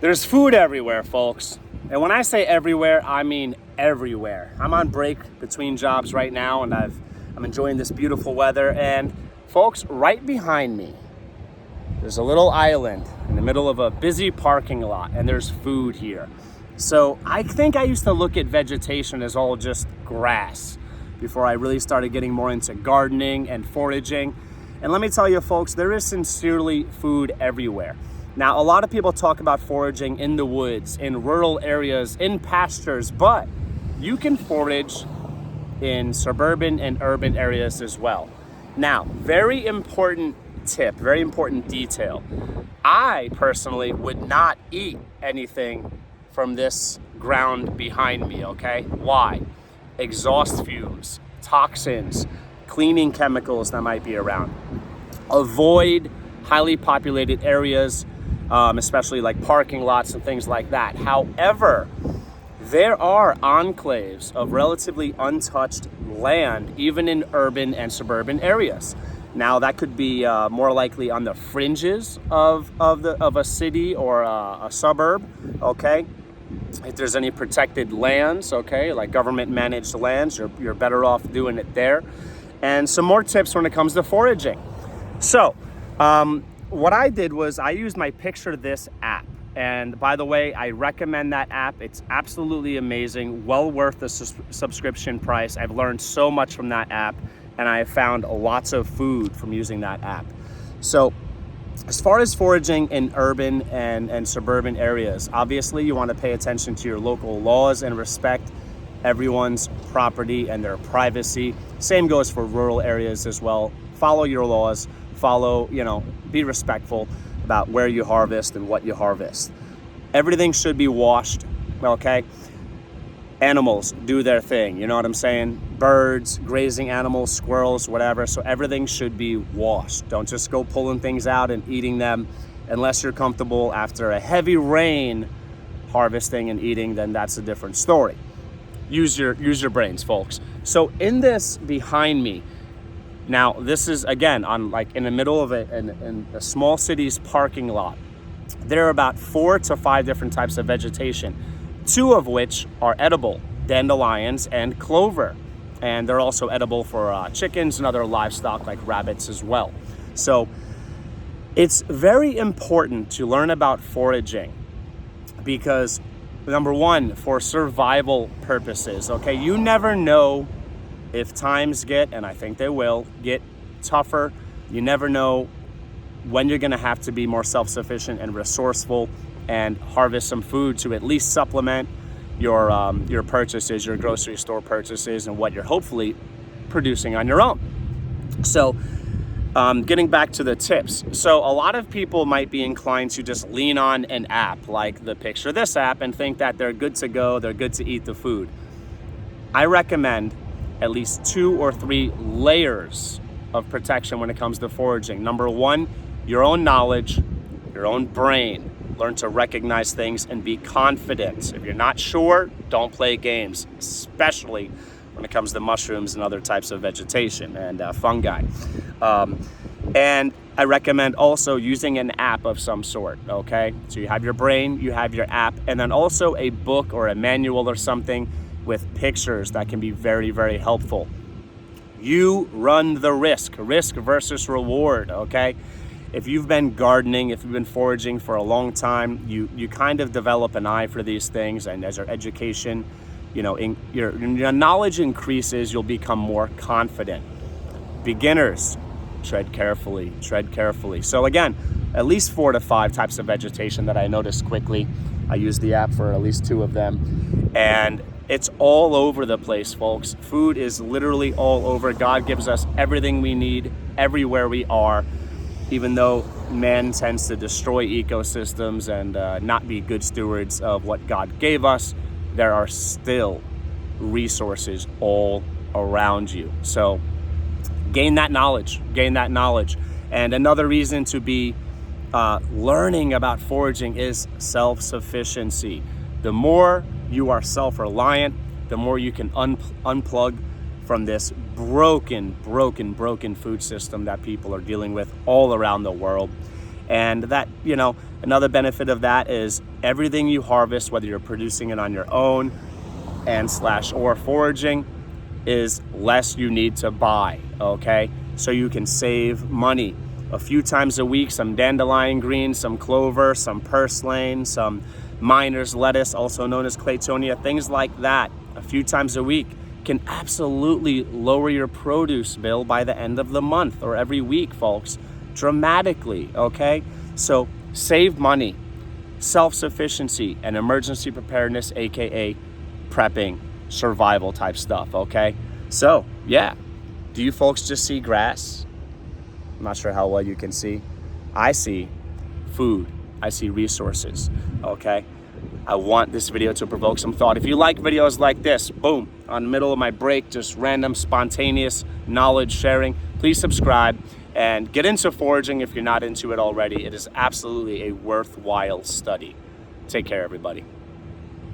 There's food everywhere, folks. And when I say everywhere, I mean everywhere. I'm on break between jobs right now, and I'm enjoying this beautiful weather. And folks, right behind me, there's a little island in the middle of a busy parking lot, and there's food here. So I think I used to look at vegetation as all just grass before I really started getting more into gardening and foraging. And let me tell you, folks, there is sincerely food everywhere. Now, a lot of people talk about foraging in the woods, in rural areas, in pastures, but you can forage in suburban and urban areas as well. Now, very important tip, very important detail. I personally would not eat anything from this ground behind me, okay? Why? Exhaust fumes, toxins, cleaning chemicals that might be around. Avoid highly populated areas, especially like parking lots and things like that. However, there are enclaves of relatively untouched land, even in urban and suburban areas. Now, that could be more likely on the fringes of a city or a suburb, okay? If there's any protected lands, okay, like government managed lands, you're better off doing it there. And some more tips when it comes to foraging. So, what I did was I used my Picture This app. And by the way, I recommend that app. It's absolutely amazing, well worth the subscription price. I've learned so much from that app, and I have found lots of food from using that app. So as far as foraging in urban and suburban areas, obviously you want to pay attention to your local laws and respect everyone's property and their privacy. Same goes for rural areas as well. Follow your laws, be respectful about where you harvest and what you harvest. Everything should be washed, okay? Animals do their thing, you know what I'm saying? Birds, grazing animals, squirrels, whatever. So everything should be washed. Don't just go pulling things out and eating them unless you're comfortable after a heavy rain harvesting and eating, then that's a different story. Use your brains, folks. So in this behind me, now this is again on like in the middle of it in a small city's parking lot. There are about 4 to 5 different types of vegetation, 2 of which are edible, dandelions and clover. And they're also edible for chickens and other livestock like rabbits as well. So it's very important to learn about foraging because number one, for survival purposes, okay? You never know if times get, and I think they will, get tougher. You never know when you're gonna have to be more self-sufficient and resourceful and harvest some food to at least supplement your purchases, your grocery store purchases, and what you're hopefully producing on your own. So getting back to the tips. So a lot of people might be inclined to just lean on an app like the Picture This app and think that they're good to go, they're good to eat the food. I recommend at least 2 or 3 layers of protection when it comes to foraging. Number one, your own knowledge, your own brain. Learn to recognize things and be confident. If you're not sure, don't play games, especially when it comes to mushrooms and other types of vegetation and fungi. And I recommend also using an app of some sort, okay? So you have your brain, you have your app, and then also a book or a manual or something with pictures that can be very, very helpful. You run the risk versus reward, okay? If you've been gardening, if you've been foraging for a long time, you kind of develop an eye for these things, and as your education, your knowledge increases, you'll become more confident. Beginners, tread carefully. So again, at least 4 to 5 types of vegetation that I noticed quickly. I used the app for at least 2 of them, and it's all over the place, folks. Food is literally all over. God gives us everything we need everywhere we are. Even though man tends to destroy ecosystems and not be good stewards of what God gave us, there are still resources all around you. So gain that knowledge. And another reason to be learning about foraging is self-sufficiency. The more you are self-reliant, the more you can unplug from this broken food system that people are dealing with all around the world. And that, Another benefit of that is everything you harvest, whether you're producing it on your own or foraging, is less you need to buy, okay? So you can save money. A few times a week, some dandelion greens, some clover, some purslane, some miner's lettuce, also known as claytonia, things like that, a few times a week can absolutely lower your produce bill by the end of the month or every week, folks, dramatically, okay? So save money, self-sufficiency, and emergency preparedness, AKA prepping, survival type stuff, okay? So, yeah, do you folks just see grass? I'm not sure how well you can see. I see food, I see resources, okay? I want this video to provoke some thought. If you like videos like this, boom, on the middle of my break, just random, spontaneous knowledge sharing, please subscribe and get into foraging if you're not into it already. It is absolutely a worthwhile study. Take care, everybody.